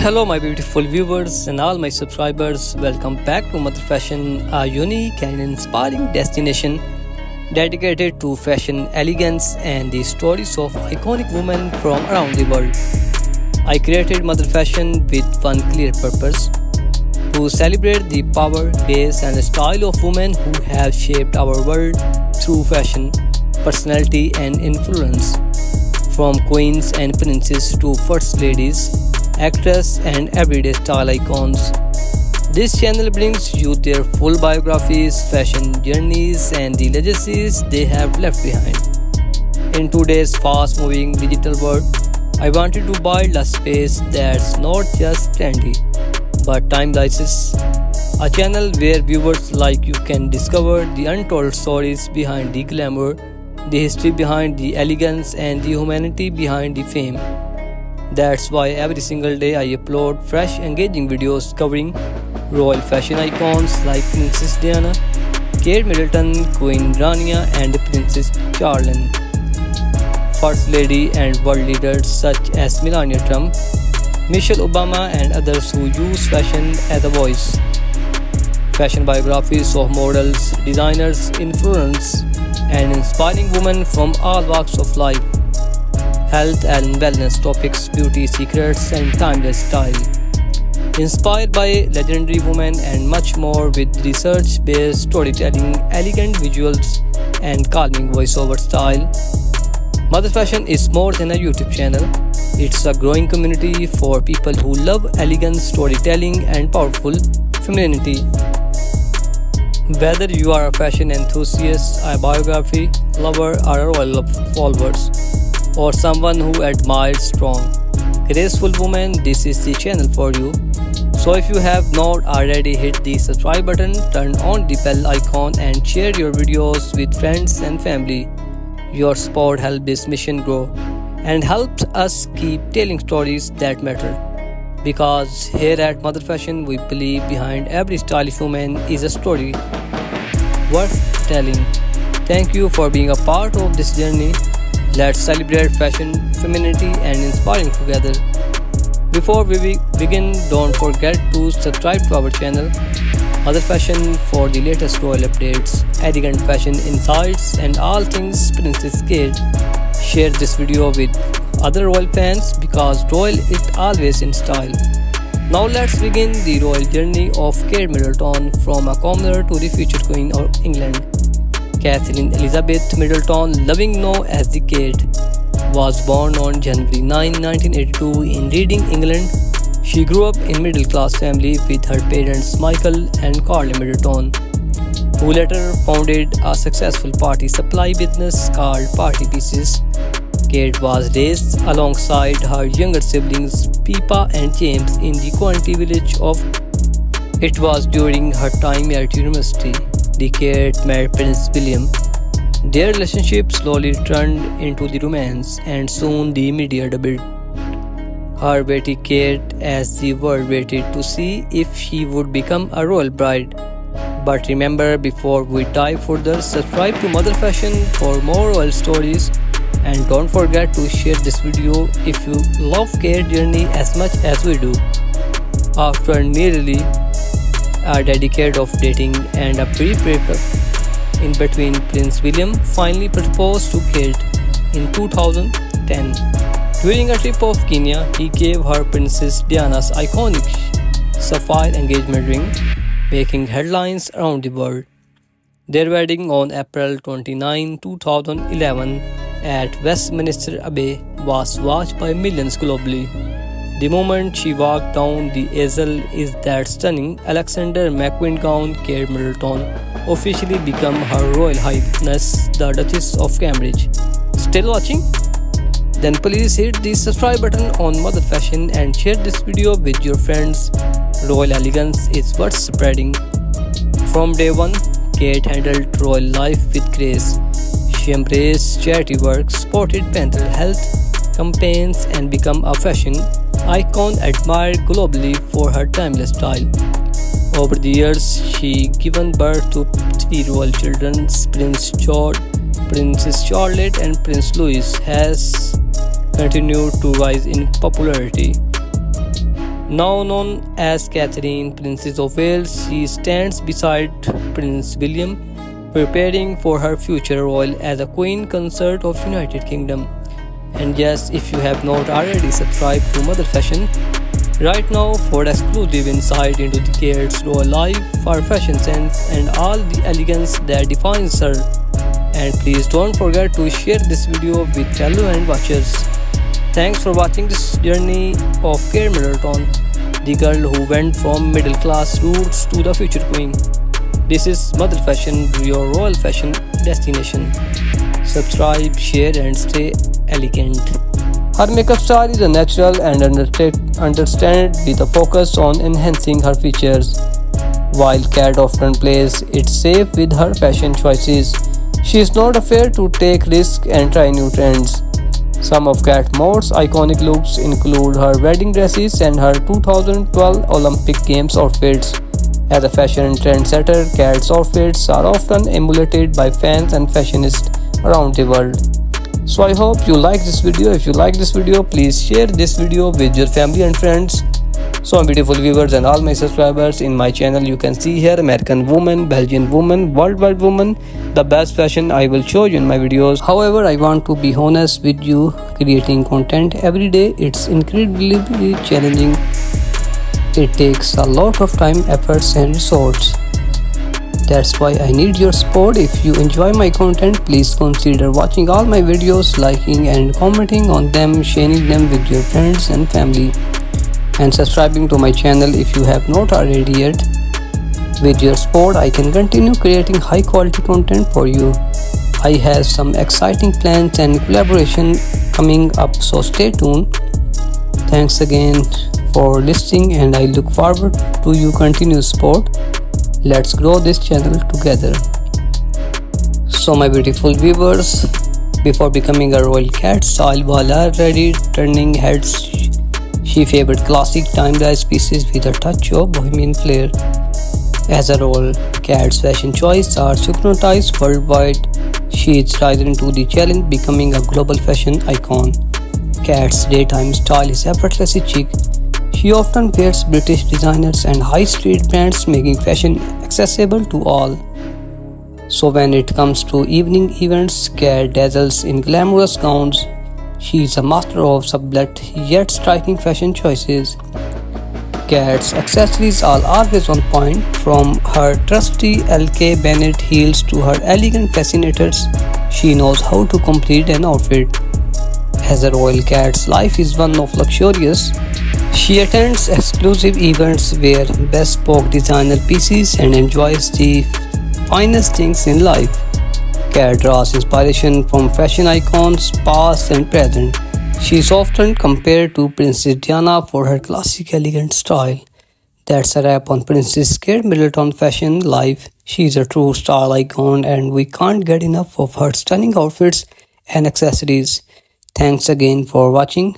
Hello my beautiful viewers and all my subscribers, welcome back to Mother Fashion, a unique and inspiring destination dedicated to fashion, elegance and the stories of iconic women from around the world. I created Mother Fashion with one clear purpose: to celebrate the power, grace and style of women who have shaped our world through fashion, personality and influence. From queens and princes to first ladies, actors and everyday style icons, this channel brings you their full biographies, fashion journeys and the legacies they have left behind. In today's fast-moving digital world, I wanted to build a space that's not just trendy but timeless, a channel where viewers like you can discover the untold stories behind the glamour, the history behind the elegance and the humanity behind the fame. That's why every single day I upload fresh, engaging videos covering royal fashion icons like Princess Diana, Kate Middleton, Queen Rania and Princess Charlotte, First Lady and world leaders such as Melania Trump, Michelle Obama and others who use fashion as a voice. Fashion biographies of models, designers, influencers and inspiring women from all walks of life. Health and wellness topics, beauty secrets and timeless style. Inspired by legendary women and much more with research-based storytelling, elegant visuals and calming voiceover style. Mother Fashion is more than a YouTube channel. It's a growing community for people who love elegance, storytelling and powerful femininity. Whether you are a fashion enthusiast, a biography lover or a royal followers, or someone who admires strong, graceful women, this is the channel for you. So if you have not already, hit the subscribe button, turn on the bell icon and share your videos with friends and family. Your support helps this mission grow and helps us keep telling stories that matter. Because here at Mother Fashion, we believe behind every stylish woman is a story worth telling. Thank you for being a part of this journey. Let's celebrate fashion, femininity and inspiring together. Before we begin, don't forget to subscribe to our channel Mother Fashion for the latest royal updates, elegant fashion insights and all things Princess Kate. Share this video with other royal fans because royal is always in style. Now let's begin the royal journey of Kate Middleton, from a commoner to the future Queen of England. Catherine Elizabeth Middleton, loving known as the Kate, was born on January 9, 1982 in Reading, England. She grew up in a middle-class family with her parents Michael and Carly Middleton, who later founded a successful party supply business called Party Pieces. Kate was raised alongside her younger siblings Pippa and James in the quaint village of. It was during her time at university Kate met Prince William. Their relationship slowly turned into the romance and soon the media dubbed her Betty Kate as the world waited to see if she would become a royal bride. But remember, before we dive further, subscribe to Mother Fashion for more royal stories and don't forget to share this video if you love Kate's journey as much as we do. After nearly a decade of dating and a brief breakup in between, Prince William finally proposed to Kate in 2010. During a trip of Kenya, he gave her Princess Diana's iconic sapphire engagement ring, making headlines around the world. Their wedding on April 29, 2011 at Westminster Abbey was watched by millions globally. The moment she walked down the aisle is that stunning Alexander McQueen gown. Kate Middleton officially became her Royal Highness the Duchess of Cambridge. Still watching? Then please hit the subscribe button on Mother Fashion and share this video with your friends. Royal elegance is worth spreading. From day one, Kate handled royal life with grace. She embraced charity work, supported mental health campaigns and became a fashion icon admired globally for her timeless style. Over the years, she given birth to 3 royal children. Prince George, Princess Charlotte and Prince Louis has continued to rise in popularity. Now known as Catherine, Princess of Wales, she stands beside Prince William, preparing for her future role as a Queen Consort of United Kingdom. And yes, if you have not already subscribed to Mother Fashion, right now for exclusive insight into the Kate's royal life, her fashion sense and all the elegance that defines her. And please don't forget to share this video with fellow and watchers. Thanks for watching this journey of Kate Middleton, the girl who went from middle class roots to the future queen. This is Mother Fashion, your royal fashion destination. Subscribe, share and stay elegant. Her makeup style is a natural and understated with a focus on enhancing her features. While Kate often plays it safe with her fashion choices, she is not afraid to take risks and try new trends. Some of Kate's most iconic looks include her wedding dresses and her 2012 Olympic Games outfits. As a fashion trendsetter, Kate's outfits are often emulated by fans and fashionistas around the world. So I hope you like this video. If you like this video, please share this video with your family and friends. So my beautiful viewers and all my subscribers in my channel, you can see here American woman, Belgian woman, worldwide woman, the best fashion I will show you in my videos. However, I want to be honest with you, creating content every day, it's incredibly challenging. It takes a lot of time, efforts and resources. That's why I need your support. If you enjoy my content, please consider watching all my videos, liking and commenting on them, sharing them with your friends and family, and subscribing to my channel if you have not already yet. With your support, I can continue creating high quality content for you. I have some exciting plans and collaboration coming up, so stay tuned. Thanks again for listening and I look forward to your continued support. Let's grow this channel together. So my beautiful viewers, before becoming a royal Kate style while already turning heads, she favored classic timeless pieces with a touch of bohemian flair. As a role, Kate's fashion choices are synchronized worldwide. She is rising to the challenge, becoming a global fashion icon. Kate's daytime style is effortlessly chic. She often wears British designers and high street brands, making fashion accessible to all. So when it comes to evening events, Kate dazzles in glamorous gowns. She is a master of subtle yet striking fashion choices. Kate's accessories are always on point, from her trusty LK Bennett heels to her elegant fascinators. She knows how to complete an outfit. As a royal, Kate's life is one of luxurious. She attends exclusive events, wears bespoke designer pieces and enjoys the finest things in life. Kate draws inspiration from fashion icons past and present. She is often compared to Princess Diana for her classic elegant style. That's a wrap on Princess Kate Middleton fashion life. She is a true style icon and we can't get enough of her stunning outfits and accessories. Thanks again for watching.